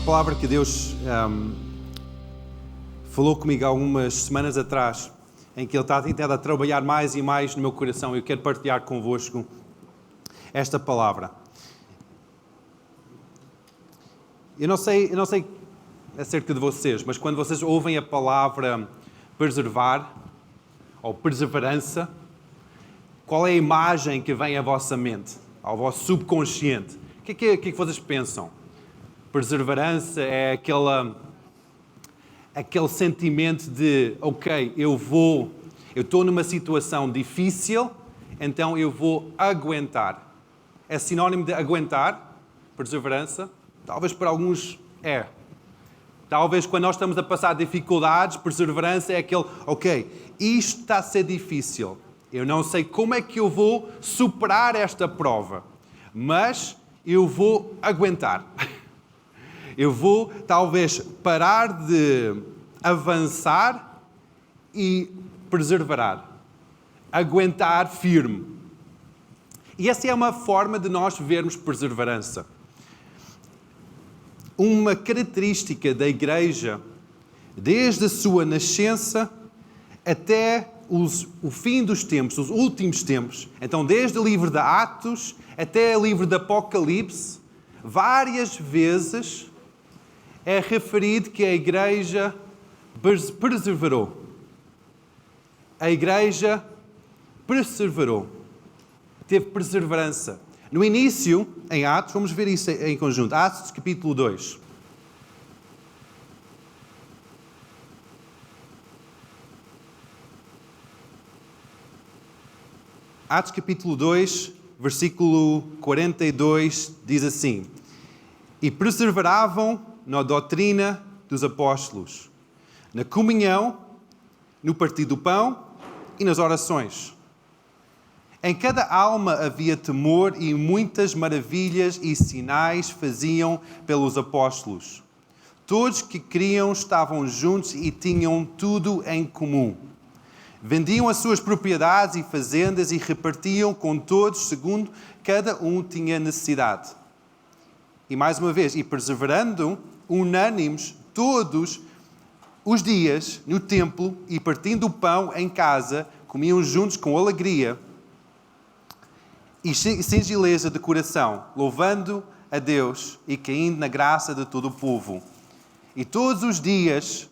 palavra que Deus falou comigo há algumas semanas atrás, em que Ele está tentando trabalhar mais e mais no meu coração, e eu quero partilhar convosco esta palavra. Eu não sei acerca de vocês, mas quando vocês ouvem a palavra preservar ou perseverança, qual é a imagem que vem à vossa mente, ao vosso subconsciente? O que é que vocês pensam? Perseverança é aquele sentimento de, ok, eu estou numa situação difícil, então eu vou aguentar. É sinónimo de aguentar, perseverança? Talvez para alguns é. Talvez quando nós estamos a passar dificuldades, perseverança é aquele, ok, isto está a ser difícil. Eu não sei como é que eu vou superar esta prova, mas eu vou aguentar. Eu vou, talvez, parar de avançar e perseverar. Aguentar firme. E essa é uma forma de nós vermos perseverança. Uma característica da Igreja, desde a sua nascença até o fim dos tempos, os últimos tempos. Então, desde o livro de Atos até o livro de Apocalipse, várias vezes é referido que a Igreja perseverou. A Igreja perseverou. Teve perseverança. No início, em Atos, vamos ver isso em conjunto. Atos, capítulo 2. Atos, capítulo 2, versículo 42, diz assim: E perseveravam na doutrina dos apóstolos, na comunhão, no partir do pão e nas orações. Em cada alma havia temor e muitas maravilhas e sinais faziam pelos apóstolos. Todos que criam estavam juntos e tinham tudo em comum. Vendiam as suas propriedades e fazendas e repartiam com todos segundo cada um tinha necessidade. E mais uma vez, e perseverando unânimes todos os dias no templo e partindo o pão em casa, comiam juntos com alegria e singeleza de coração, louvando a Deus e caindo na graça de todo o povo. E todos os dias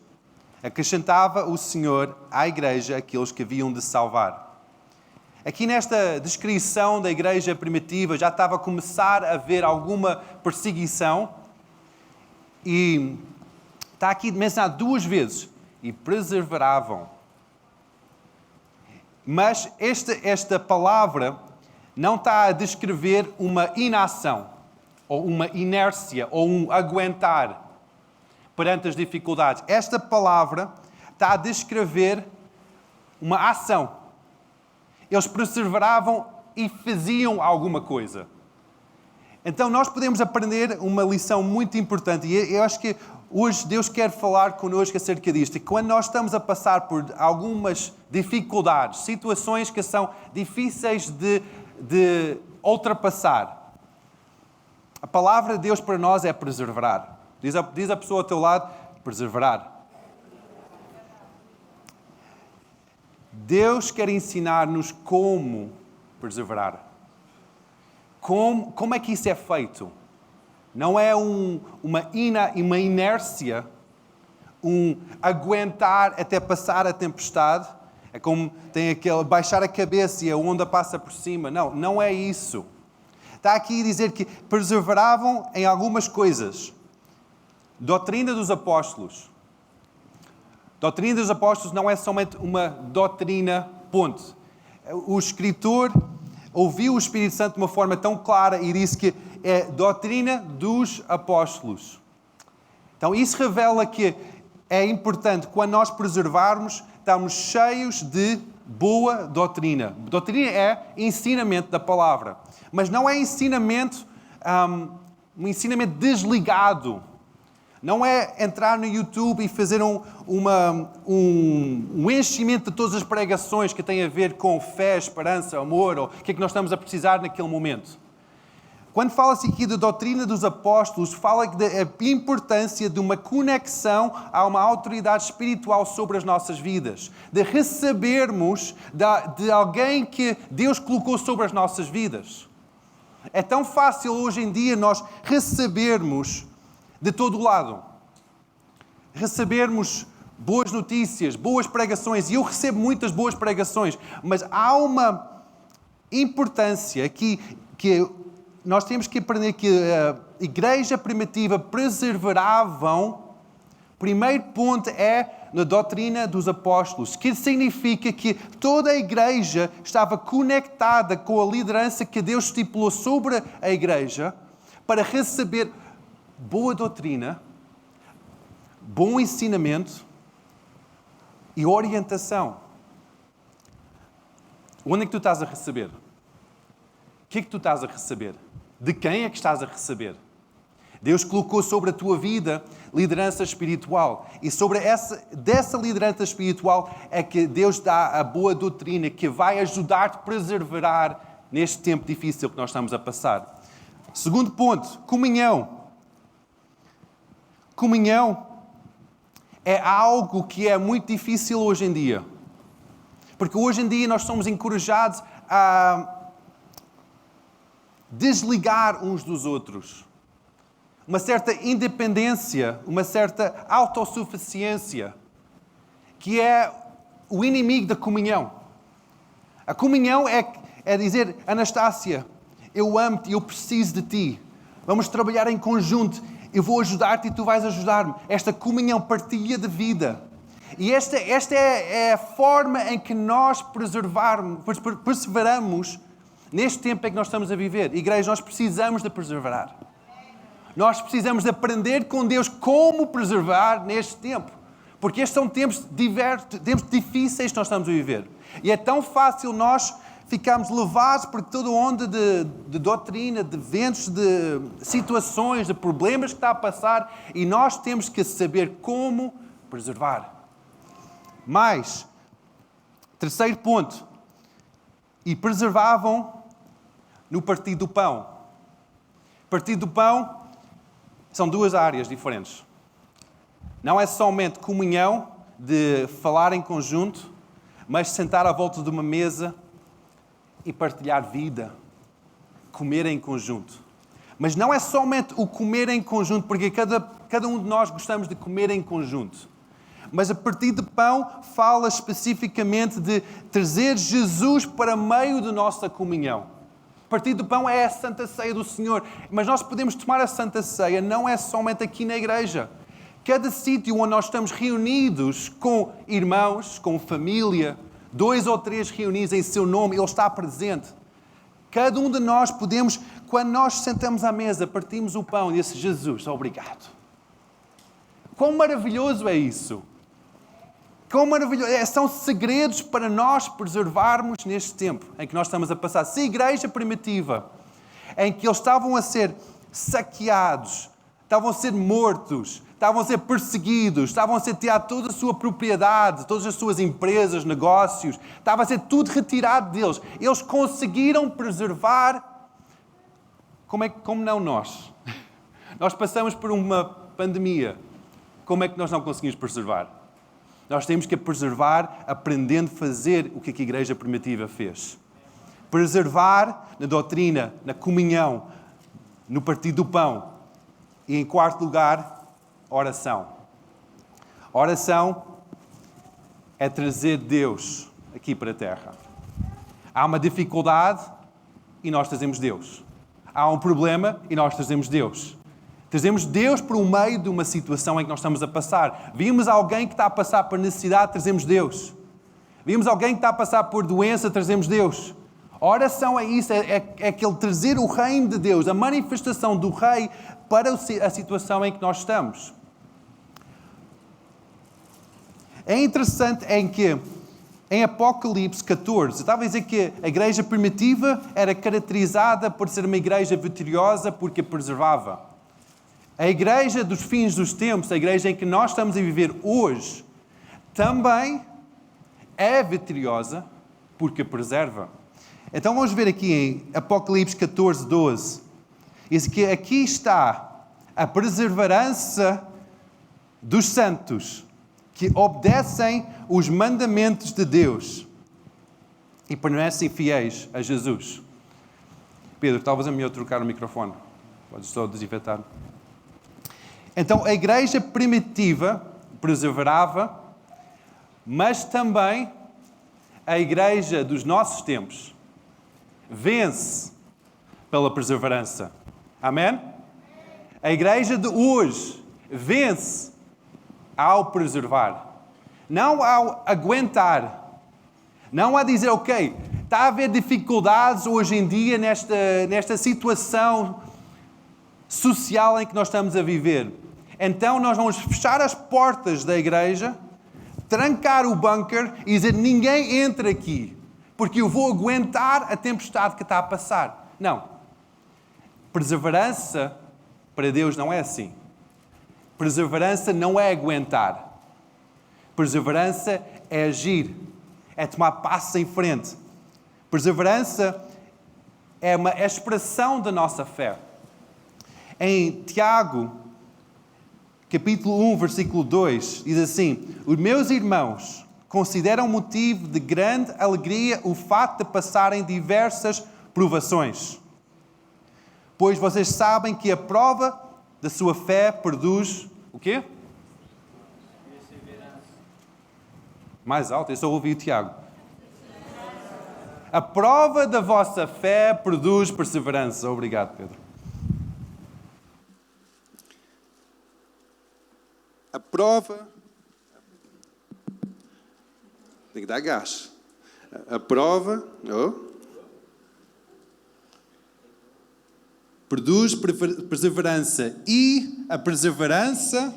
acrescentava o Senhor à igreja aqueles que haviam de salvar. Aqui nesta descrição da igreja primitiva já estava a começar a haver alguma perseguição e está aqui mencionado duas vezes. E perseveravam. Mas esta palavra não está a descrever uma inação, ou uma inércia, ou um aguentar perante as dificuldades. Esta palavra está a descrever uma ação. Eles perseveravam e faziam alguma coisa. Então nós podemos aprender uma lição muito importante, e eu acho que hoje Deus quer falar connosco acerca disto. E quando nós estamos a passar por algumas dificuldades, situações que são difíceis de ultrapassar, a palavra de Deus para nós é perseverar. Diz a pessoa ao teu lado, perseverar. Deus quer ensinar-nos como perseverar. Como é que isso é feito? Não é uma inércia, um aguentar até passar a tempestade. É como tem aquele baixar a cabeça e a onda passa por cima. Não é isso. Está aqui a dizer que perseveravam em algumas coisas. Doutrina dos apóstolos. Doutrina dos apóstolos não é somente uma doutrina, ponto. O escritor ouviu o Espírito Santo de uma forma tão clara e disse que é doutrina dos apóstolos. Então isso revela que é importante, quando nós preservarmos, estamos cheios de boa doutrina. Doutrina é ensinamento da palavra, mas não é ensinamento, um ensinamento desligado. Não é entrar no YouTube e fazer um enchimento de todas as pregações que têm a ver com fé, esperança, amor, ou o que é que nós estamos a precisar naquele momento. Quando fala-se aqui da doutrina dos apóstolos, fala da importância de uma conexão a uma autoridade espiritual sobre as nossas vidas. De recebermos de alguém que Deus colocou sobre as nossas vidas. É tão fácil hoje em dia nós recebermos de todo o lado. Recebermos boas notícias, boas pregações. E eu recebo muitas boas pregações. Mas há uma importância que nós temos que aprender que a igreja primitiva perseveravam. Primeiro ponto é na doutrina dos apóstolos, que significa que toda a igreja estava conectada com a liderança que Deus estipulou sobre a igreja para receber boa doutrina, bom ensinamento e orientação. Onde é que tu estás a receber? O que é que tu estás a receber? De quem é que estás a receber? Deus colocou sobre a tua vida liderança espiritual. E dessa liderança espiritual é que Deus dá a boa doutrina que vai ajudar-te a perseverar neste tempo difícil que nós estamos a passar. Segundo ponto, comunhão. Comunhão é algo que é muito difícil hoje em dia. Porque hoje em dia nós somos encorajados a desligar uns dos outros. Uma certa independência, uma certa autossuficiência, que é o inimigo da comunhão. A comunhão é dizer, Anastácia, eu amo-te, eu preciso de ti. Vamos trabalhar em conjunto. Eu vou ajudar-te e tu vais ajudar-me. Esta comunhão, partilha de vida. E esta é a forma em que nós perseveramos neste tempo em que nós estamos a viver. Igreja, nós precisamos de perseverar. Nós precisamos de aprender com Deus como preservar neste tempo. Porque estes são tempos difíceis que nós estamos a viver. E é tão fácil nós ficarmos levados por toda onda de doutrina, de eventos, de situações, de problemas que está a passar. E nós temos que saber como preservar. Mas, terceiro ponto. E preservavam no partir do pão. Partir do pão são duas áreas diferentes. Não é somente comunhão de falar em conjunto, mas sentar à volta de uma mesa e partilhar vida. Comer em conjunto. Mas não é somente o comer em conjunto, porque cada um de nós gostamos de comer em conjunto. Mas a partir de pão fala especificamente de trazer Jesus para meio da nossa comunhão. A partir do pão é a Santa Ceia do Senhor. Mas nós podemos tomar a Santa Ceia não é somente aqui na igreja. Cada sítio onde nós estamos reunidos com irmãos, com família, 2 ou 3 reunidos em seu nome, Ele está presente. Cada um de nós podemos, quando nós sentamos à mesa, partimos o pão e disse, Jesus, obrigado. Quão maravilhoso é isso! Quão maravilhoso! São segredos para nós preservarmos neste tempo em que nós estamos a passar. Se a igreja primitiva, em que eles estavam a ser saqueados, estavam a ser mortos, estavam a ser perseguidos, estavam a ser tirados toda a sua propriedade, todas as suas empresas, negócios, estava a ser tudo retirado deles. Eles conseguiram preservar, como não nós? Nós passamos por uma pandemia. Como é que nós não conseguimos preservar? Nós temos que preservar aprendendo a fazer o que a igreja primitiva fez. Preservar na doutrina, na comunhão, no partir do pão. E em quarto lugar, oração. Oração é trazer Deus aqui para a terra. Há uma dificuldade e nós trazemos Deus. Há um problema e nós trazemos Deus. Trazemos Deus por um meio de uma situação em que nós estamos a passar. Vimos alguém que está a passar por necessidade, trazemos Deus. Vimos alguém que está a passar por doença, trazemos Deus. A oração é isso, é aquele trazer o reino de Deus, a manifestação do rei para a situação em que nós estamos. É interessante em Apocalipse 14, eu estava a dizer que a igreja primitiva era caracterizada por ser uma igreja vitoriosa porque preservava. A igreja dos fins dos tempos, a igreja em que nós estamos a viver hoje, também é vitoriosa porque preserva. Então vamos ver aqui em Apocalipse 14, 12. Diz que aqui está a perseverança dos santos que obedecem os mandamentos de Deus e permanecem fiéis a Jesus. Pedro, talvez é melhor trocar o microfone. Podes só desinfetar. Então, a igreja primitiva perseverava, mas também a igreja dos nossos tempos vence pela perseverança. Amém? A igreja de hoje vence ao preservar. Não ao aguentar. Não a dizer, ok, está a haver dificuldades hoje em dia nesta situação social em que nós estamos a viver. Então nós vamos fechar as portas da igreja, trancar o bunker e dizer, ninguém entra aqui, porque eu vou aguentar a tempestade que está a passar. Não. Perseverança para Deus não é assim. Perseverança não é aguentar. Perseverança é agir, é tomar passos em frente. Perseverança é uma expressão da nossa fé. Em Tiago, capítulo 1, versículo 2, diz assim: os meus irmãos consideram motivo de grande alegria o fato de passarem diversas provações, pois vocês sabem que a prova da sua fé produz o quê? Perseverança. Mais alto, eu só ouvi o Tiago. A prova da vossa fé produz perseverança. Obrigado, Pedro. A prova... Tem que dar gás. A prova... produz perseverança. E a perseverança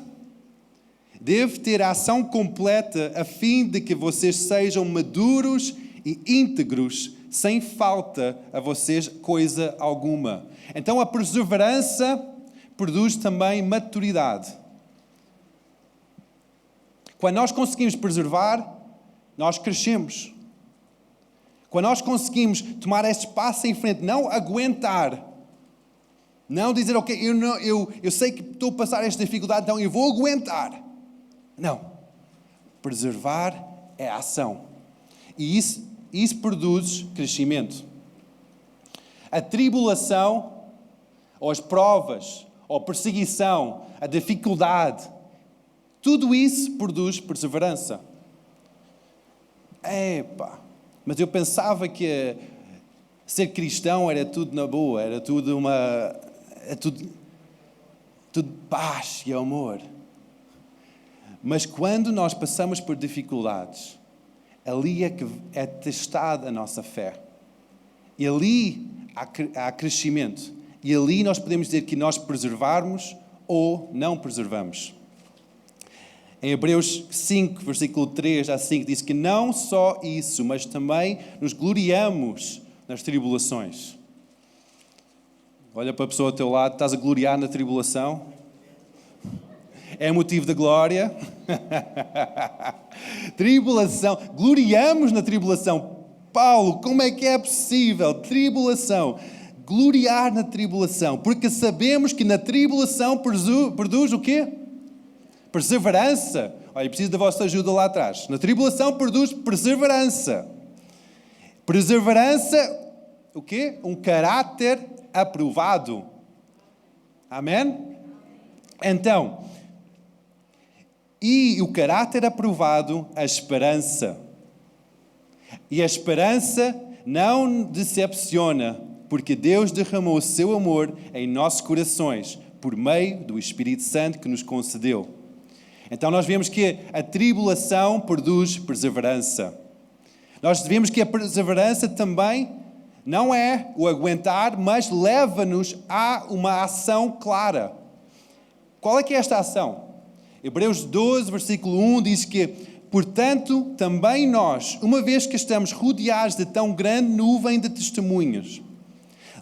deve ter a ação completa a fim de que vocês sejam maduros e íntegros, sem falta a vocês coisa alguma. Então a perseverança produz também maturidade. Quando nós conseguimos preservar, nós crescemos. Quando nós conseguimos tomar este passo em frente, não aguentar, não dizer, ok, eu sei que estou a passar esta dificuldade, então eu vou aguentar. Não. Preservar é ação. E isso produz crescimento. A tribulação, ou as provas, ou a perseguição, a dificuldade, tudo isso produz perseverança. Mas eu pensava que ser cristão era tudo na boa, era tudo tudo paz e amor. Mas quando nós passamos por dificuldades, ali é que é testada a nossa fé. E ali há crescimento. E ali nós podemos dizer que nós preservarmos ou não preservamos. Em Hebreus 5, versículo 3 a 5, diz que não só isso, mas também nos gloriamos nas tribulações. Olha para a pessoa ao teu lado, estás a gloriar na tribulação? É motivo de glória? Tribulação, gloriamos na tribulação. Paulo, como é que é possível? Tribulação, gloriar na tribulação, porque sabemos que na tribulação produz o quê? Perseverança. Olha, preciso da vossa ajuda lá atrás. Na tribulação produz perseverança. Perseverança, o quê? Um caráter aprovado. Amém? Então, e o caráter aprovado, a esperança. E a esperança não decepciona, porque Deus derramou o seu amor em nossos corações, por meio do Espírito Santo que nos concedeu. Então nós vemos que a tribulação produz perseverança. Nós vemos que a perseverança também não é o aguentar, mas leva-nos a uma ação clara. Qual é que é esta ação? Hebreus 12, versículo 1 diz que, portanto, também nós, uma vez que estamos rodeados de tão grande nuvem de testemunhas,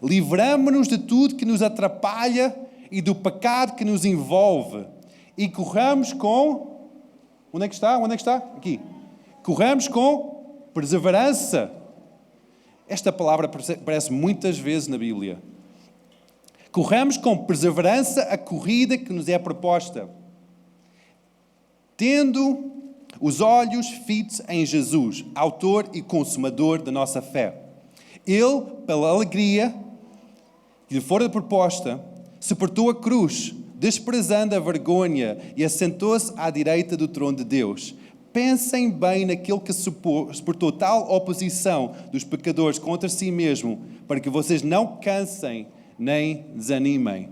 livramo-nos de tudo que nos atrapalha e do pecado que nos envolve e corramos com... Onde é que está? Onde é que está? Aqui. Corramos com perseverança. Esta palavra aparece muitas vezes na Bíblia. Corramos com perseverança a corrida que nos é proposta, tendo os olhos fitos em Jesus, autor e consumador da nossa fé. Ele, pela alegria que lhe fora proposta, suportou a cruz, desprezando a vergonha, e assentou-se à direita do trono de Deus. Pensem bem naquele que suportou tal oposição dos pecadores contra si mesmo, para que vocês não cansem nem desanimem.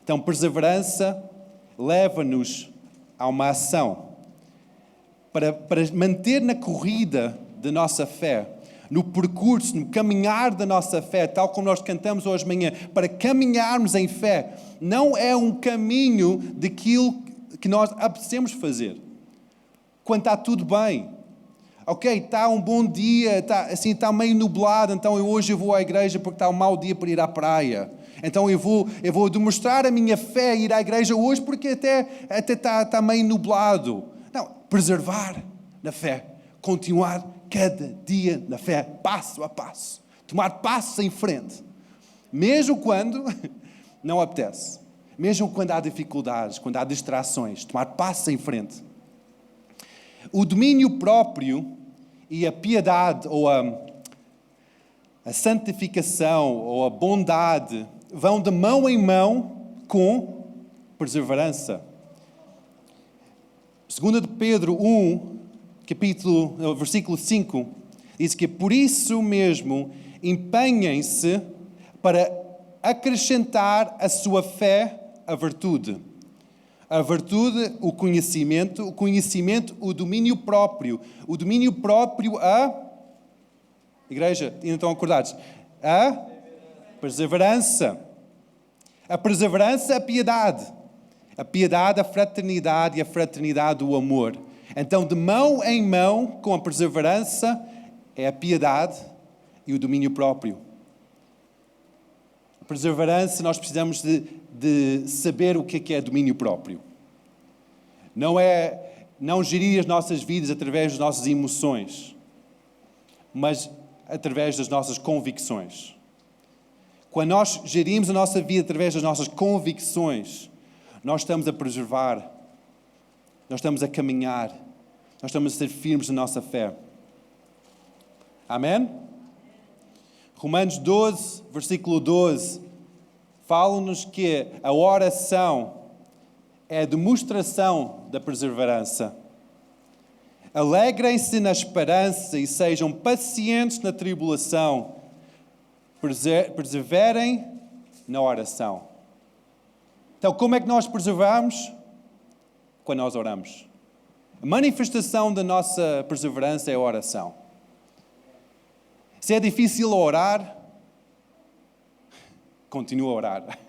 Então, perseverança leva-nos a uma ação para manter na corrida da nossa fé, no percurso, no caminhar da nossa fé, tal como nós cantamos hoje de manhã, para caminharmos em fé. Não é um caminho daquilo que nós apetecemos fazer. Quando está tudo bem. Ok, está um bom dia, está meio nublado, então hoje eu vou à igreja porque está um mau dia para ir à praia. Então eu vou demonstrar a minha fé e ir à igreja hoje porque até está meio nublado. Não, preservar na fé, continuar cada dia na fé, passo a passo, tomar passos em frente, mesmo quando não apetece, mesmo quando há dificuldades, quando há distrações, tomar passos em frente. O domínio próprio e a piedade ou a santificação ou a bondade vão de mão em mão com perseverança. 2 de Pedro 1, versículo 5, diz que por isso mesmo empenhem-se para acrescentar à sua fé a virtude. A virtude, o conhecimento, o domínio próprio. O domínio próprio, igreja, ainda estão acordados? A perseverança. A perseverança, a piedade. A piedade, a fraternidade e a fraternidade, o amor. Então, de mão em mão, com a perseverança, é a piedade e o domínio próprio. A perseverança, nós precisamos de saber o que é domínio próprio. Não gerir as nossas vidas através das nossas emoções, mas através das nossas convicções. Quando nós gerimos a nossa vida através das nossas convicções, nós estamos a preservar, nós estamos a caminhar, nós estamos a ser firmes na nossa fé. Amém? Romanos 12, versículo 12, fala-nos que a oração é a demonstração da perseverança. Alegrem-se na esperança e sejam pacientes na tribulação. Perseverem na oração. Então, como é que nós perseveramos? Quando nós oramos. A manifestação da nossa perseverança é a oração. Se é difícil orar, continua a orar.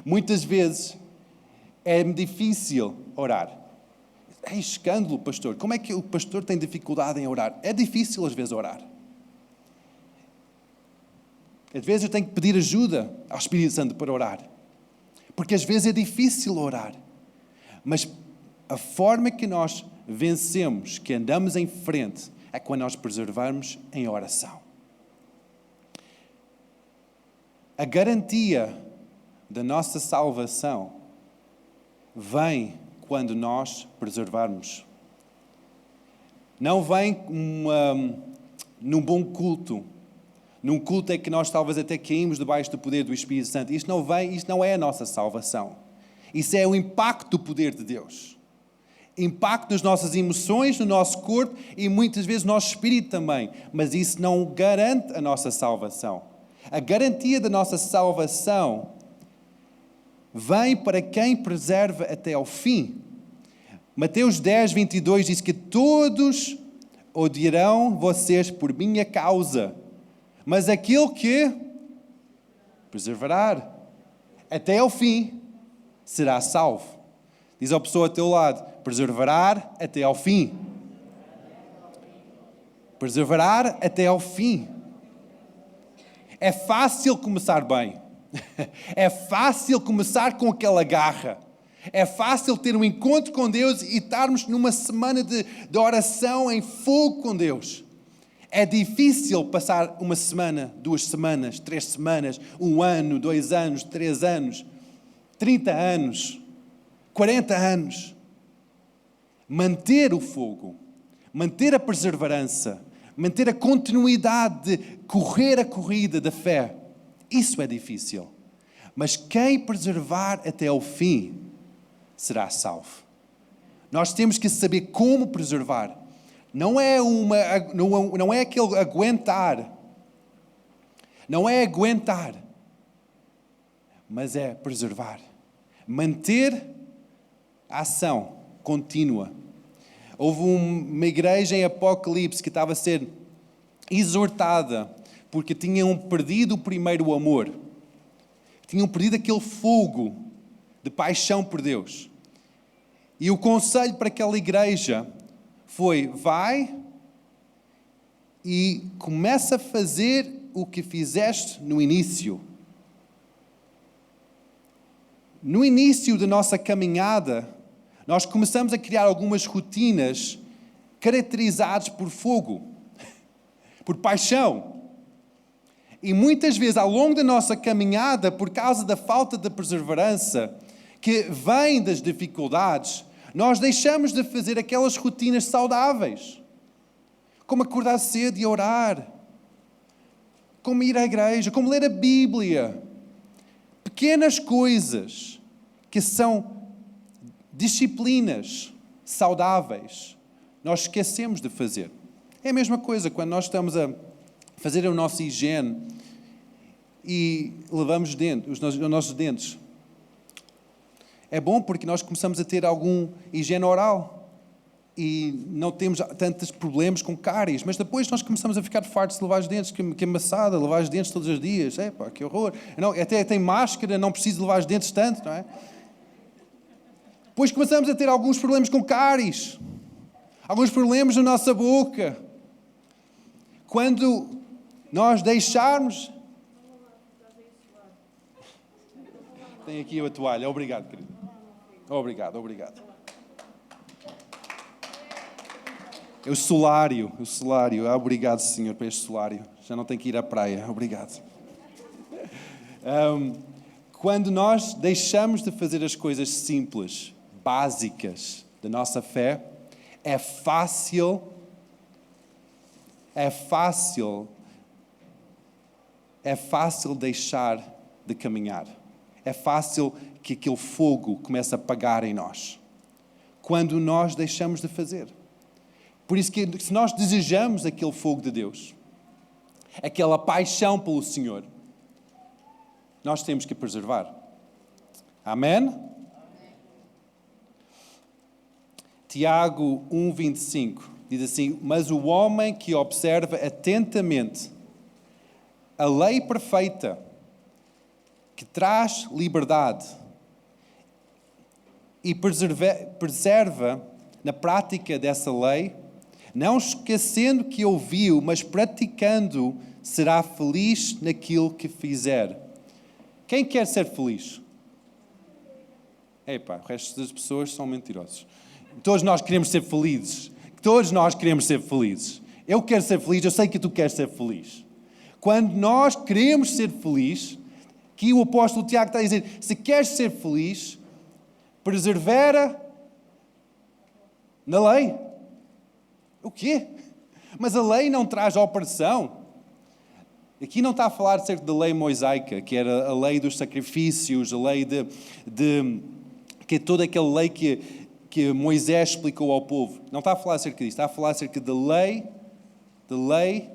Muitas vezes é difícil orar. É escândalo, pastor. Como é que o pastor tem dificuldade em orar? É difícil às vezes orar. Às vezes eu tenho que pedir ajuda ao Espírito Santo para orar. Porque às vezes é difícil orar. Mas a forma que nós vencemos, que andamos em frente, é quando nós preservarmos em oração. A garantia da nossa salvação vem quando nós preservarmos. Não vem num bom culto. Num culto é que nós talvez até caímos debaixo do poder do Espírito Santo. Isto não é a nossa salvação. Isso é o impacto do poder de Deus. Impacto nas nossas emoções, no nosso corpo e muitas vezes no nosso espírito também. Mas isso não garante a nossa salvação. A garantia da nossa salvação vem para quem preserva até ao fim. Mateus 10, 22 diz que todos odiarão vocês por minha causa, mas aquele que perseverar até ao fim será salvo. Diz a pessoa ao teu lado, perseverar até ao fim. Perseverar até ao fim. É fácil começar bem. É fácil começar com aquela garra. É fácil ter um encontro com Deus e estarmos numa semana de oração em fogo com Deus. É difícil passar uma semana, 2 semanas, 3 semanas, 1 ano, 2 anos, 3 anos, 30 anos, 40 anos. Manter o fogo, manter a perseverança, manter a continuidade de correr a corrida da fé. Isso é difícil. Mas quem preservar até ao fim será salvo. Nós temos que saber como preservar. Não é aquele aguentar. Não é aguentar. Mas é preservar. Manter a ação contínua. Houve uma igreja em Apocalipse que estava a ser exortada porque tinham perdido o primeiro amor. Tinham perdido aquele fogo de paixão por Deus. E o conselho para aquela igreja foi: vai e começa a fazer o que fizeste no início. No início da nossa caminhada, nós começamos a criar algumas rotinas caracterizadas por fogo, por paixão. E muitas vezes, ao longo da nossa caminhada, por causa da falta de perseverança que vem das dificuldades, nós deixamos de fazer aquelas rotinas saudáveis, como acordar cedo e orar, como ir à igreja, como ler a Bíblia. Pequenas coisas que são disciplinas saudáveis, nós esquecemos de fazer. É a mesma coisa quando nós estamos a fazer a nossa higiene e lavamos os nossos dentes. É bom porque nós começamos a ter algum higiene oral e não temos tantos problemas com cáries, mas depois nós começamos a ficar fartos de lavar os dentes, que amassada, lavar os dentes todos os dias. Epá, que horror. Não, até tem máscara, não preciso lavar os dentes tanto, não é? Depois começamos a ter alguns problemas com cáries, alguns problemas na nossa boca. Quando nós deixarmos... Tem aqui a toalha. Obrigado, querido. Obrigado. O solário. Obrigado, Senhor, por este solário. Já não tenho que ir à praia. Obrigado. Quando nós deixamos de fazer as coisas simples, básicas da nossa fé, é fácil deixar de caminhar. É fácil que aquele fogo comece a apagar em nós, quando nós deixamos de fazer. Por isso que se nós desejamos aquele fogo de Deus, aquela paixão pelo Senhor, nós temos que preservar. Amém? Tiago 1:25 diz assim: mas o homem que observa atentamente a lei perfeita, que traz liberdade, e preserva na prática dessa lei, não esquecendo que ouviu, mas praticando, será feliz naquilo que fizer. Quem quer ser feliz? O resto das pessoas são mentirosos. Todos nós queremos ser felizes. Eu quero ser feliz, eu sei que tu queres ser feliz. Quando nós queremos ser felizes, aqui o apóstolo Tiago está a dizer: se queres ser feliz, persevera na lei. O quê? Mas a lei não traz opressão. Aqui não está a falar acerca da lei mosaica, que era a lei dos sacrifícios, a lei que é toda aquela lei que Moisés explicou ao povo. Não está a falar acerca disso, está a falar acerca da lei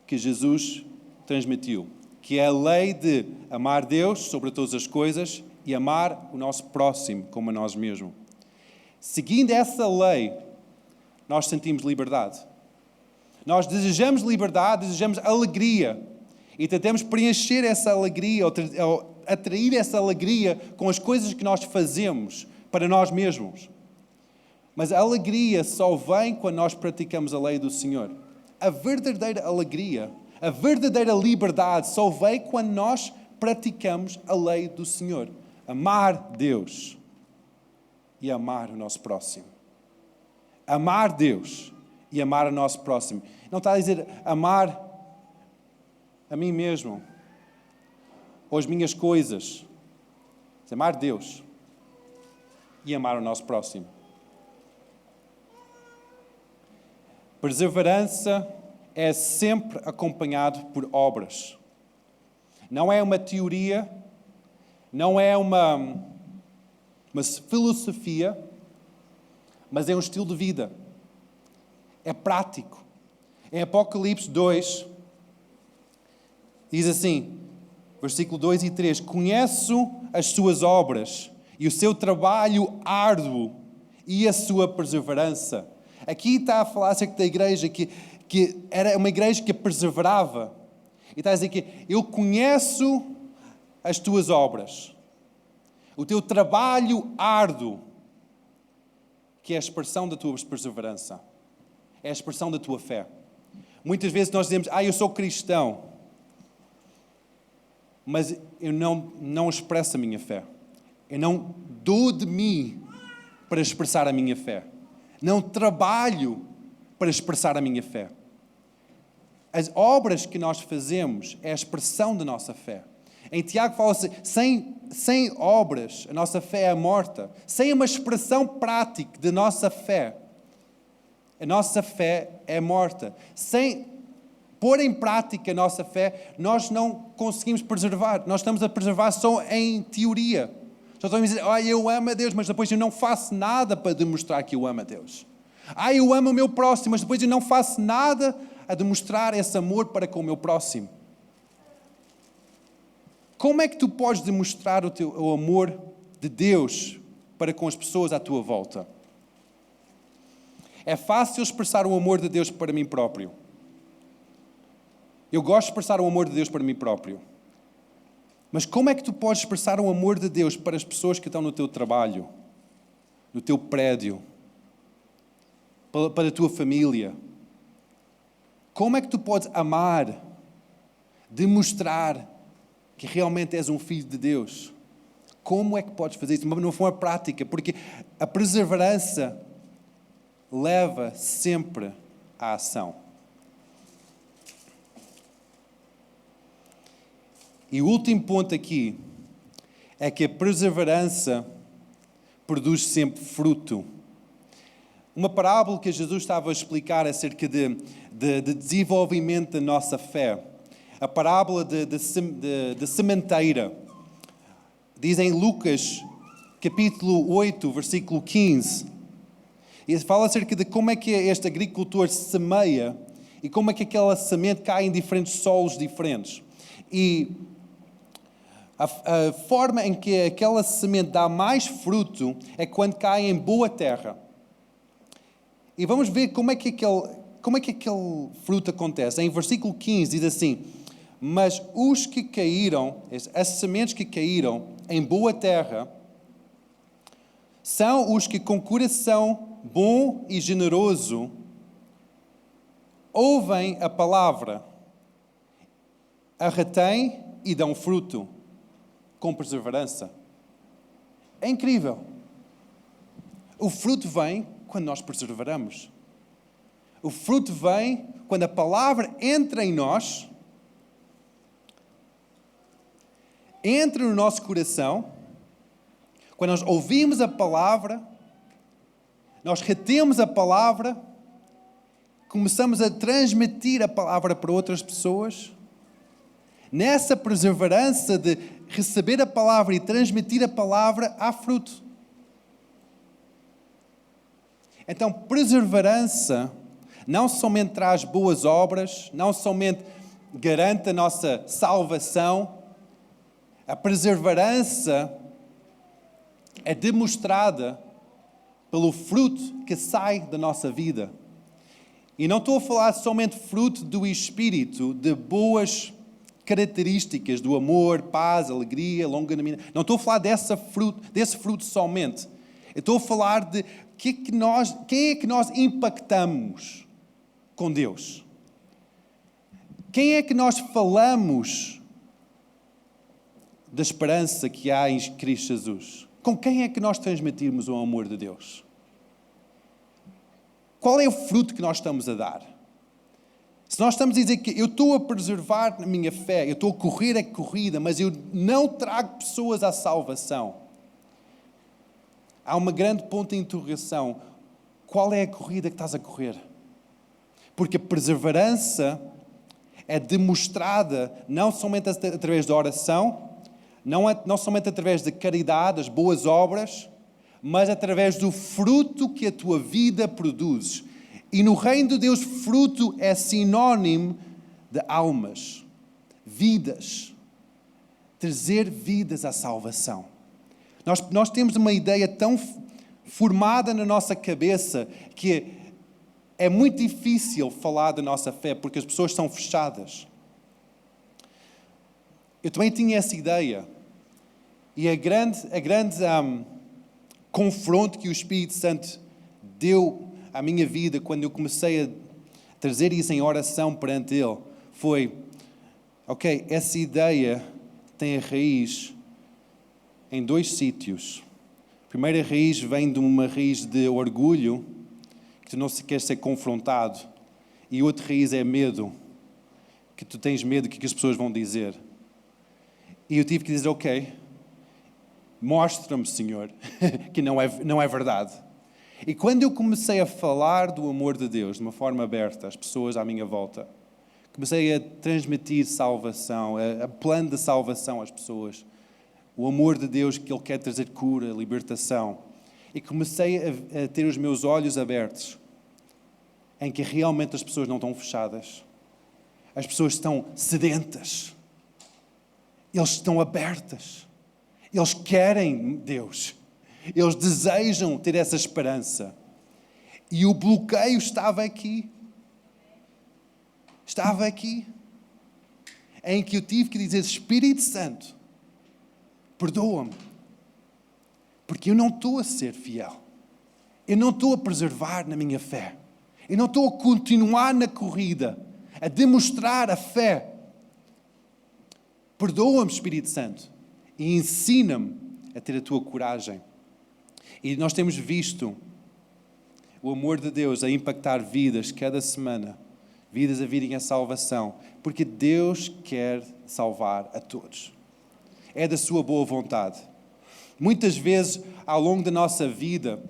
que Jesus transmitiu, que é a lei de amar Deus sobre todas as coisas e amar o nosso próximo como a nós mesmos. Seguindo essa lei, nós sentimos liberdade. Nós desejamos liberdade, desejamos alegria e tentamos preencher essa alegria ou atrair essa alegria com as coisas que nós fazemos para nós mesmos. Mas a alegria só vem quando nós praticamos a lei do Senhor. A verdadeira alegria, a verdadeira liberdade só vem quando nós praticamos a lei do Senhor. Amar Deus e amar o nosso próximo. Amar Deus e amar o nosso próximo. Não está a dizer amar a mim mesmo ou as minhas coisas. É amar Deus e amar o nosso próximo. Perseverança é sempre acompanhado por obras. Não é uma teoria, não é uma filosofia, mas é um estilo de vida. É prático. Em Apocalipse 2, diz assim, versículo 2 e 3, conheço as suas obras e o seu trabalho árduo e a sua perseverança. Aqui está a falar acerca da igreja que era uma igreja que perseverava. E está a dizer que eu conheço as tuas obras, o teu trabalho árduo, que é a expressão da tua perseverança, é a expressão da tua fé. Muitas vezes nós dizemos, eu sou cristão, mas eu não expresso a minha fé. Eu não dou de mim para expressar a minha fé. Não trabalho para expressar a minha fé. As obras que nós fazemos é a expressão da nossa fé. Em Tiago fala-se, sem obras, a nossa fé é morta. Sem uma expressão prática da nossa fé, a nossa fé é morta. Sem pôr em prática a nossa fé, nós não conseguimos preservar. Nós estamos a preservar só em teoria. Só estamos a dizer, eu amo a Deus, mas depois eu não faço nada para demonstrar que eu amo a Deus. Eu amo o meu próximo, mas depois eu não faço nada a demonstrar esse amor para com o meu próximo. Como é que tu podes demonstrar o amor de Deus para com as pessoas à tua volta? É fácil expressar o amor de Deus para mim próprio. Eu gosto de expressar o amor de Deus para mim próprio. Mas como é que tu podes expressar o amor de Deus para as pessoas que estão no teu trabalho, no teu prédio, para a tua família? Como é que tu podes amar, demonstrar que realmente és um filho de Deus? Como é que podes fazer isso? De uma forma prática, porque a perseverança leva sempre à ação. E o último ponto aqui é que a perseverança produz sempre fruto. Uma parábola que Jesus estava a explicar acerca de desenvolvimento da nossa fé. A parábola de sementeira. Diz em Lucas, capítulo 8, versículo 15. E fala acerca de como é que este agricultor semeia e como é que aquela semente cai em diferentes solos diferentes. E a forma em que aquela semente dá mais fruto é quando cai em boa terra. E vamos ver como é que aquele fruto acontece. Em versículo 15 diz assim, mas os que caíram, as sementes que caíram em boa terra, são os que com coração bom e generoso ouvem a palavra, a retêm e dão fruto com perseverança. É incrível. O fruto vem quando nós perseveramos. O fruto vem quando a palavra entra em nós, entra no nosso coração, quando nós ouvimos a palavra, nós retemos a palavra, começamos a transmitir a palavra para outras pessoas. Nessa perseverança de receber a palavra e transmitir a palavra, há fruto. Então, perseverança não somente traz boas obras, não somente garante a nossa salvação, a perseverança é demonstrada pelo fruto que sai da nossa vida. E não estou a falar somente fruto do Espírito, de boas características do amor, paz, alegria, longanimidade. Não estou a falar desse fruto somente. Eu estou a falar de quem é que nós impactamos com Deus. Quem é que nós falamos da esperança que há em Cristo Jesus? Com quem é que nós transmitimos o amor de Deus? qual é o fruto que nós estamos a dar? Se nós estamos a dizer que eu estou a preservar a minha fé, eu estou a correr a corrida, mas eu não trago pessoas à salvação, há uma grande ponto de interrogação. Qual é a corrida que estás a correr? Porque a perseverança é demonstrada não somente através da oração, não somente através da caridade, das boas obras, mas através do fruto que a tua vida produz. E no reino de Deus, fruto é sinónimo de almas, vidas, trazer vidas à salvação. Nós temos uma ideia tão formada na nossa cabeça que é muito difícil falar da nossa fé porque as pessoas são fechadas. Eu também tinha essa ideia. E a grande confronto que o Espírito Santo deu à minha vida quando eu comecei a trazer isso em oração perante Ele foi, ok, essa ideia tem a raiz em 2 sítios. A primeira raiz vem de uma raiz de orgulho, que tu não queres ser confrontado, e outra raiz é medo, que tu tens medo do que as pessoas vão dizer. E eu tive que dizer, ok, mostra-me, Senhor, que não é verdade. E quando eu comecei a falar do amor de Deus de uma forma aberta às pessoas à minha volta, comecei a transmitir salvação, a plano de salvação às pessoas, o amor de Deus que Ele quer trazer cura, libertação. E comecei a ter os meus olhos abertos, em que realmente as pessoas não estão fechadas. As pessoas estão sedentas. Eles estão abertas. Eles querem Deus. Eles desejam ter essa esperança. E o bloqueio estava aqui. Estava aqui. Em que eu tive que dizer, Espírito Santo, perdoa-me. Porque eu não estou a ser fiel. Eu não estou a preservar na minha fé. Eu não estou a continuar na corrida, a demonstrar a fé. Perdoa-me, Espírito Santo, e ensina-me a ter a tua coragem. E nós temos visto o amor de Deus a impactar vidas cada semana, vidas a virem à salvação, porque Deus quer salvar a todos. É da sua boa vontade. Muitas vezes, ao longo da nossa vida,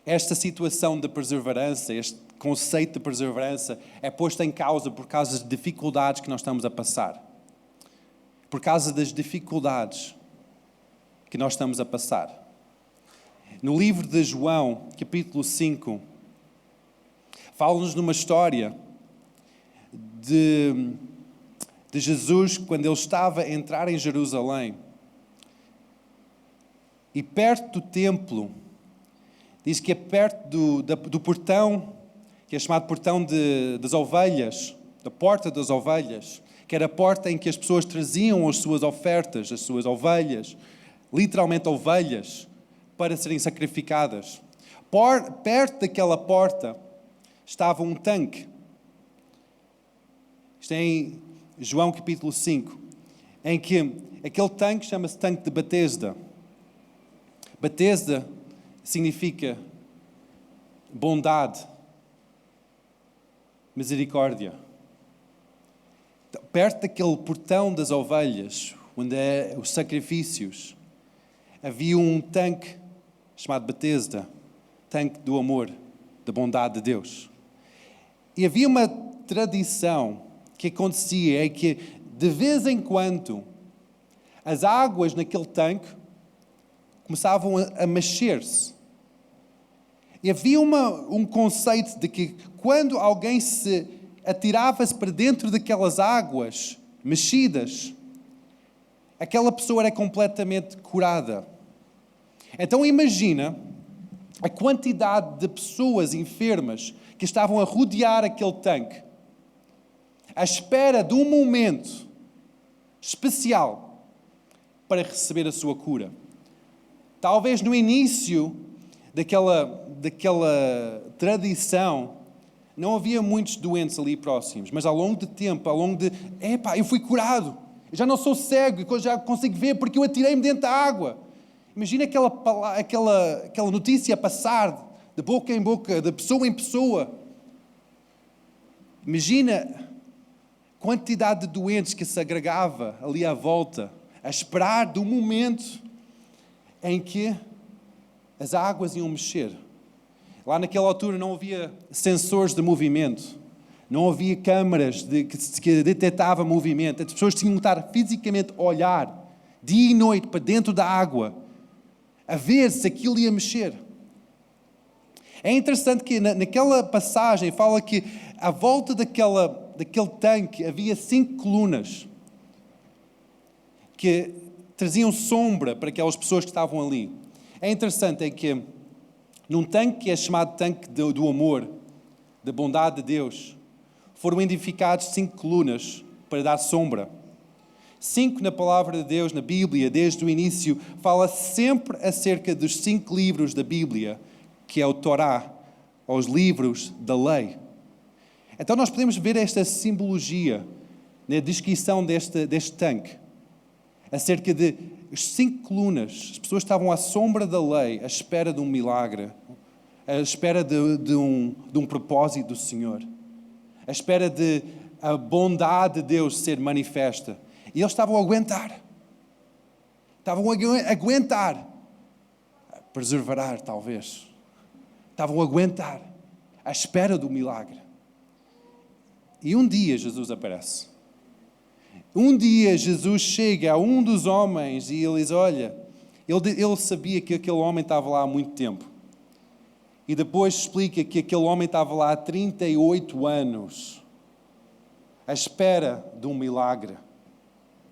esta situação de perseverança, este conceito de perseverança é posto em causa por causa das dificuldades que nós estamos a passar. Por causa das dificuldades que nós estamos a passar. No livro de João, capítulo 5, fala-nos numa história de Jesus quando ele estava a entrar em Jerusalém. E perto do templo, diz que é perto do portão, que é chamado portão das ovelhas, da porta das ovelhas, que era a porta em que as pessoas traziam as suas ofertas, as suas ovelhas, literalmente ovelhas, para serem sacrificadas. Perto daquela porta estava um tanque. Isto é em João capítulo 5, em que aquele tanque chama-se tanque de Betesda. Betesda significa bondade, misericórdia. Perto daquele portão das ovelhas, onde é os sacrifícios, havia um tanque chamado Betesda, tanque do amor, da bondade de Deus. E havia uma tradição que acontecia, é que de vez em quando as águas naquele tanque começavam a mexer-se. E havia um conceito de que quando alguém se atirava-se para dentro daquelas águas mexidas, aquela pessoa era completamente curada. Então imagina a quantidade de pessoas enfermas que estavam a rodear aquele tanque, à espera de um momento especial para receber a sua cura. Talvez no início daquela tradição, não havia muitos doentes ali próximos, mas ao longo do tempo, eu fui curado, eu já não sou cego, eu já consigo ver porque eu atirei-me dentro da água. Imagina aquela notícia passar de boca em boca, de pessoa em pessoa. Imagina a quantidade de doentes que se agregava ali à volta, a esperar do momento em que as águas iam mexer. Lá naquela altura não havia sensores de movimento, não havia câmaras que detectavam movimento. As pessoas tinham que estar fisicamente a olhar, dia e noite, para dentro da água, a ver se aquilo ia mexer. É interessante que naquela passagem fala que à volta daquele tanque havia 5 colunas que traziam sombra para aquelas pessoas que estavam ali. É interessante que num tanque que é chamado tanque do amor, da bondade de Deus, foram edificados 5 colunas para dar sombra. 5 na palavra de Deus, na Bíblia, desde o início, fala sempre acerca dos 5 livros da Bíblia, que é o Torá, os livros da lei. Então nós podemos ver esta simbologia na descrição deste tanque, acerca de 5 colunas. As pessoas estavam à sombra da lei, à espera de um milagre, à espera de um propósito do Senhor, à espera de a bondade de Deus ser manifesta. E eles estavam a aguentar. Estavam a aguentar. A perseverar, talvez. Estavam a aguentar. À espera do milagre. E um dia Jesus aparece. Um dia Jesus chega a um dos homens e ele diz, olha, ele sabia que aquele homem estava lá há muito tempo. E depois explica que aquele homem estava lá há 38 anos, à espera de um milagre.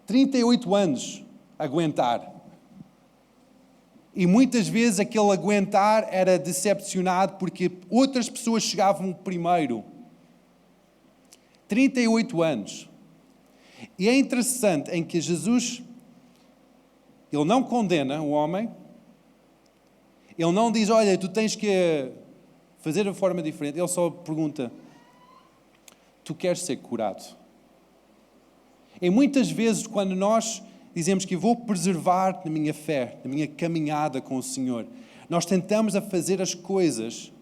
38 anos a aguentar. E muitas vezes aquele aguentar era decepcionado porque outras pessoas chegavam primeiro. 38 anos. E é interessante em que Jesus, ele não condena o homem, ele não diz, olha, tu tens que fazer de forma diferente, ele só pergunta, tu queres ser curado? E muitas vezes quando nós dizemos que vou preservar na minha fé, na minha caminhada com o Senhor, nós tentamos a fazer as coisas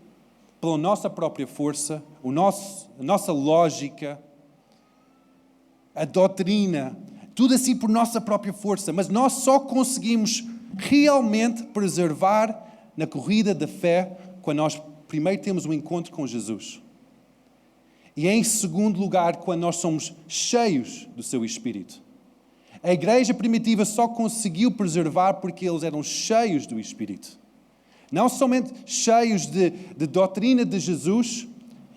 pela nossa própria força, a nossa lógica, a doutrina, tudo assim por nossa própria força, mas nós só conseguimos realmente preservar na corrida da fé quando nós primeiro temos um encontro com Jesus. E em segundo lugar, quando nós somos cheios do seu Espírito. A igreja primitiva só conseguiu preservar porque eles eram cheios do Espírito. Não somente cheios de doutrina de Jesus,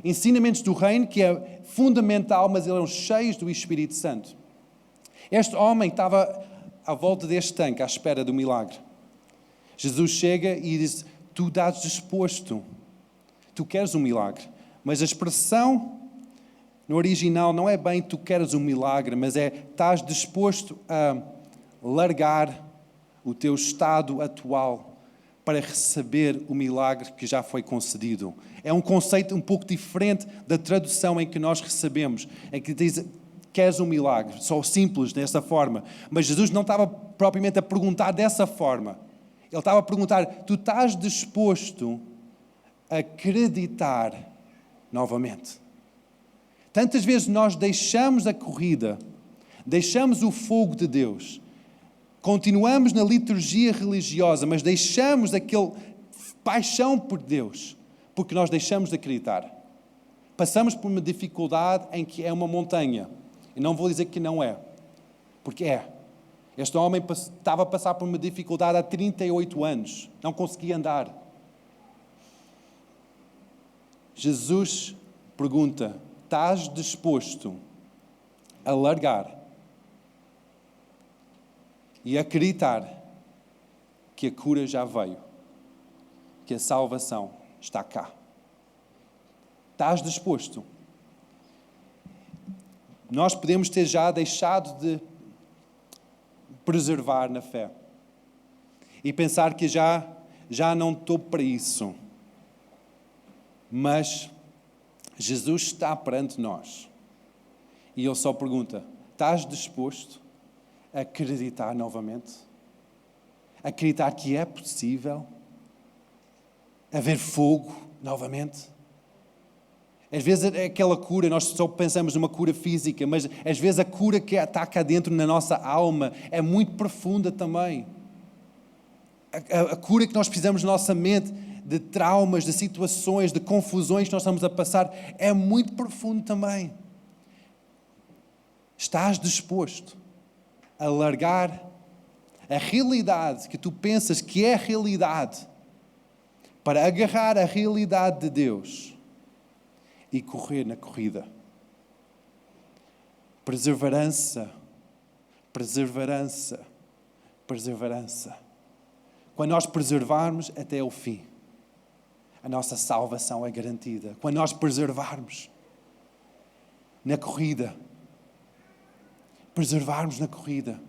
ensinamentos do reino, que é fundamental, mas eles eram cheios do Espírito Santo. Este homem estava à volta deste tanque, à espera do milagre. Jesus chega e diz, tu estás disposto, tu queres um milagre. Mas a expressão no original não é bem tu queres um milagre, mas é estás disposto a largar o teu estado atual para receber o milagre que já foi concedido. É um conceito um pouco diferente da tradução em que nós recebemos, em que diz, queres um milagre, só simples dessa forma. Mas Jesus não estava propriamente a perguntar dessa forma. Ele estava a perguntar, tu estás disposto a acreditar novamente? Tantas vezes nós deixamos a corrida, deixamos o fogo de Deus, continuamos na liturgia religiosa, mas deixamos aquele paixão por Deus, porque nós deixamos de acreditar. Passamos por uma dificuldade em que é uma montanha. E não vou dizer que não é, porque é. Este homem estava a passar por uma dificuldade há 38 anos, não conseguia andar. Jesus pergunta, estás disposto a largar e acreditar que a cura já veio, que a salvação está cá? Estás disposto? Nós podemos ter já deixado de preservar na fé e pensar que já não estou para isso. Mas Jesus está perante nós e Ele só pergunta, estás disposto a acreditar novamente? Acreditar que é possível? haver fogo novamente. Às vezes é aquela cura, nós só pensamos numa cura física, mas às vezes a cura que está cá dentro na nossa alma é muito profunda também. A cura que nós precisamos na nossa mente, de traumas, de situações, de confusões que nós estamos a passar, é muito profundo também. Estás disposto a largar a realidade que tu pensas que é a realidade para agarrar a realidade de Deus e correr na corrida? Perseverança, perseverança, perseverança. Quando nós preservarmos até o fim, a nossa salvação é garantida. Quando nós preservarmos na corrida, preservarmos na corrida,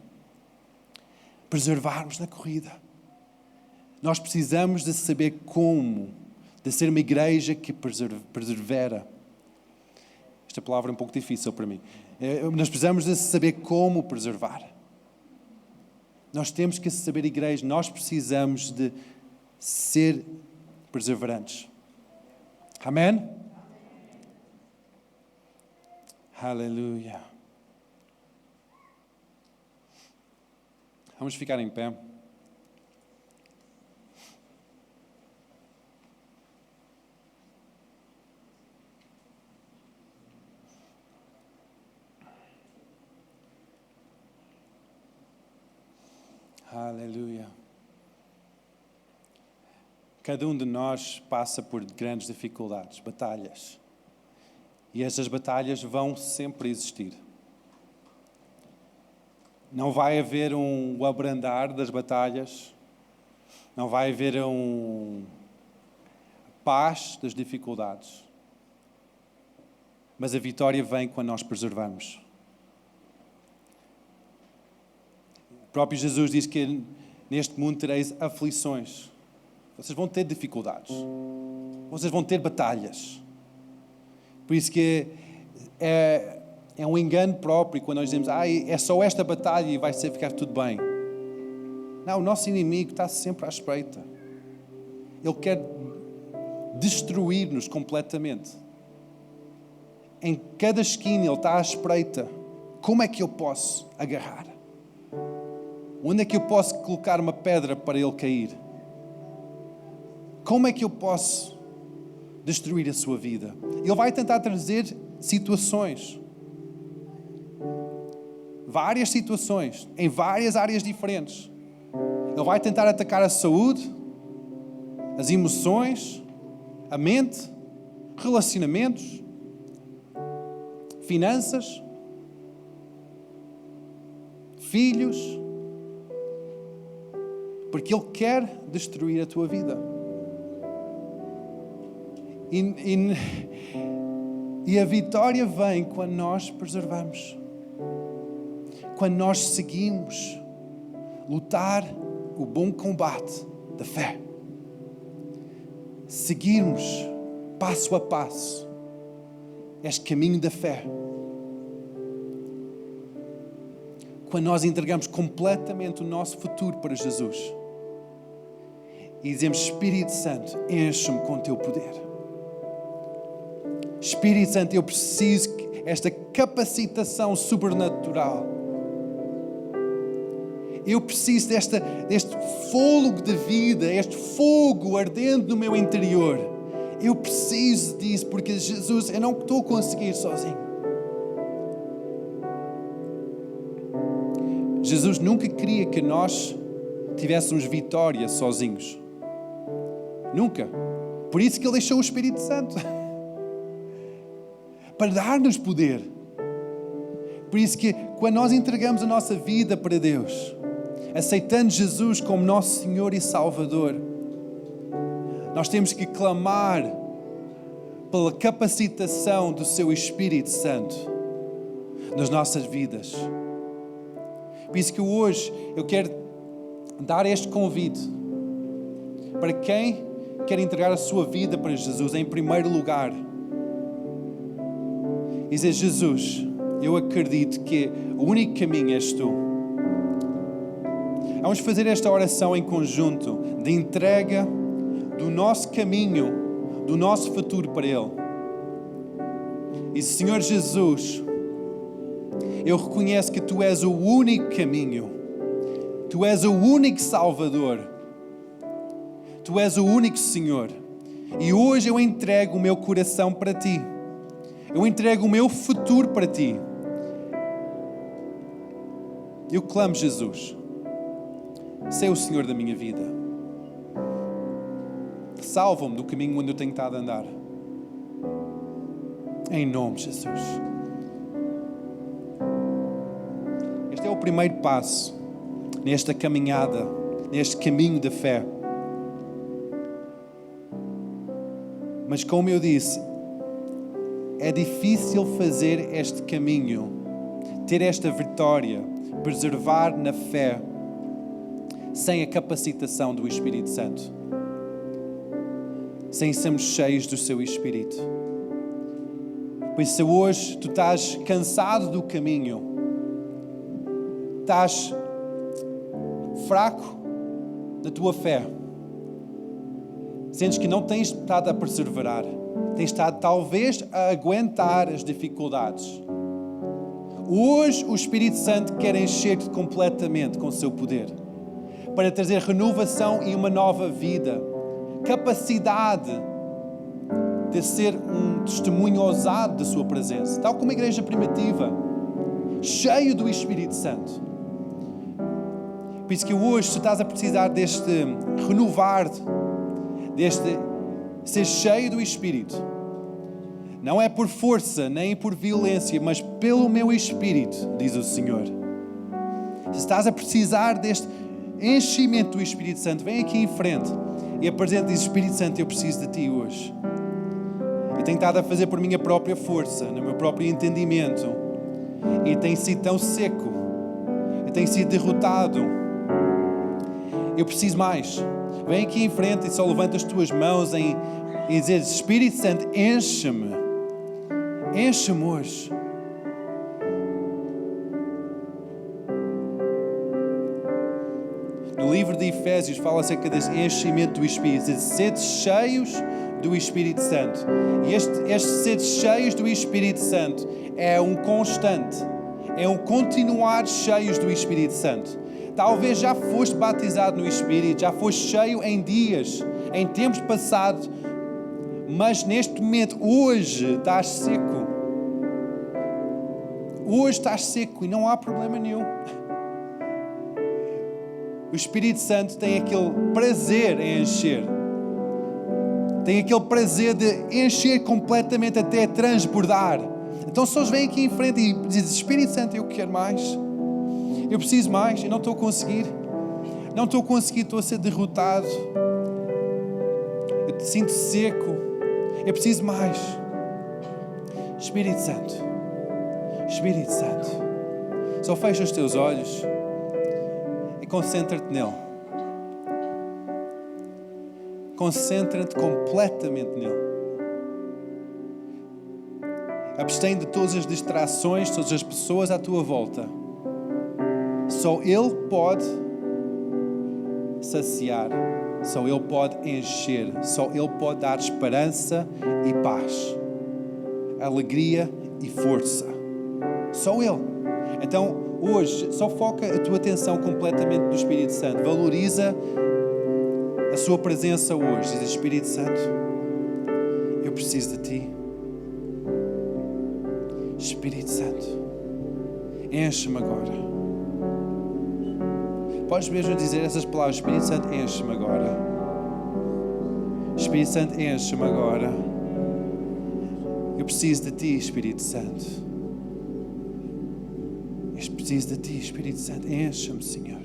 preservarmos na corrida. Nós precisamos de saber como, de ser uma igreja que persevera. Esta palavra é um pouco difícil para mim. Nós precisamos de saber como preservar. Nós temos que saber, igreja, nós precisamos de ser perseverantes. Amém? Aleluia. Vamos ficar em pé. Aleluia. Cada um de nós passa por grandes dificuldades, batalhas. E essas batalhas vão sempre existir. Não vai haver um abrandar das batalhas. Não vai haver paz das dificuldades. Mas a vitória vem quando nós preservamos. O próprio Jesus diz que neste mundo tereis aflições. Vocês vão ter dificuldades. Vocês vão ter batalhas. Por isso que é um engano próprio quando nós dizemos é só esta batalha e vai ficar tudo bem. Não, o nosso inimigo está sempre à espreita. Ele quer destruir-nos completamente. Em cada esquina ele está à espreita. Como é que eu posso agarrar? Onde é que eu posso colocar uma pedra para ele cair? Como é que eu posso destruir a sua vida? Ele vai tentar trazer situações. Várias situações, em várias áreas diferentes. Ele vai tentar atacar a saúde, as emoções, a mente, relacionamentos, finanças, filhos, porque ele quer destruir a tua vida. E a vitória vem quando nós preservamos. Quando nós seguimos lutar o bom combate da fé. Seguirmos passo a passo este caminho da fé. Quando nós entregamos completamente o nosso futuro para Jesus e dizemos: Espírito Santo, enche-me com o teu poder. Espírito Santo, eu preciso esta capacitação sobrenatural. Eu preciso deste fôlego de vida, este fogo ardente no meu interior. Eu preciso disso, porque Jesus, eu não estou a conseguir sozinho. Jesus nunca queria que nós tivéssemos vitória sozinhos. Nunca. Por isso que Ele deixou o Espírito Santo. Para dar-nos poder. Por isso que quando nós entregamos a nossa vida para Deus, aceitando Jesus como nosso Senhor e Salvador, nós temos que clamar pela capacitação do Seu Espírito Santo nas nossas vidas. Por isso que hoje eu quero dar este convite para quem quer entregar a sua vida para Jesus em primeiro lugar. E dizer: Jesus, eu acredito que o único caminho és Tu. Vamos fazer esta oração em conjunto de entrega do nosso caminho, do nosso futuro para Ele. E Senhor Jesus, eu reconheço que Tu és o único caminho, Tu és o único Salvador, Tu és o único Senhor. E hoje eu entrego o meu coração para Ti. Eu entrego o meu futuro para Ti. Eu clamo, Jesus, sei o Senhor da minha vida. Salva-me do caminho onde eu tenho estado a andar. Em nome de Jesus. Este é o primeiro passo nesta caminhada, neste caminho da fé. Mas como eu disse, é difícil fazer este caminho, ter esta vitória, preservar na fé, sem a capacitação do Espírito Santo. Sem sermos cheios do Seu Espírito. Por isso, se hoje tu estás cansado do caminho, estás fraco na tua fé, sentes que não tens estado a perseverar, tens estado talvez a aguentar as dificuldades. Hoje o Espírito Santo quer encher-te completamente com o seu poder, para trazer renovação e uma nova vida, capacidade de ser um testemunho ousado da sua presença, tal como a igreja primitiva, cheio do Espírito Santo. Por isso que hoje, se estás a precisar deste renovar, deste ser cheio do Espírito, não é por força, nem por violência, mas pelo meu Espírito, diz o Senhor. Se estás a precisar deste enchimento do Espírito Santo, vem aqui em frente e apresenta e diz: Espírito Santo, eu preciso de Ti hoje. Eu tenho estado a fazer por minha própria força, no meu próprio entendimento, e tem sido tão seco, eu tenho sido derrotado. Eu preciso mais. Vem aqui em frente e só levanta as tuas mãos e dizer: Espírito Santo, enche-me. Enche-me hoje. No livro de Efésios fala acerca desse enchimento do Espírito, de sede cheios do Espírito Santo. E este sede cheios do Espírito Santo é um constante, é um continuar cheios do Espírito Santo. Talvez já foste batizado no Espírito, já foste cheio em dias, em tempos passados, mas neste momento, hoje, estás seco. Hoje estás seco e não há problema nenhum. O Espírito Santo tem aquele prazer em encher. Tem aquele prazer de encher completamente até transbordar. Então só vem aqui em frente e diz: Espírito Santo, eu quero mais. Eu preciso mais, eu não estou a conseguir. Não estou a conseguir, estou a ser derrotado. Eu te sinto seco. Eu preciso mais. Espírito Santo. Espírito Santo. Só fecha os teus olhos e concentra-te nele. Concentra-te completamente nele. Abstém de todas as distrações, todas as pessoas à tua volta. Só Ele pode saciar, só Ele pode encher, só Ele pode dar esperança e paz, alegria e força. Só Ele. Então, hoje, só foca a tua atenção completamente no Espírito Santo. Valoriza a sua presença hoje. Diz: Espírito Santo, eu preciso de Ti. Espírito Santo, enche-me agora. Podes mesmo dizer essas palavras: Espírito Santo, enche-me agora. Espírito Santo, enche-me agora. Eu preciso de Ti, Espírito Santo. Eu preciso de Ti, Espírito Santo. Enche-me, Senhor.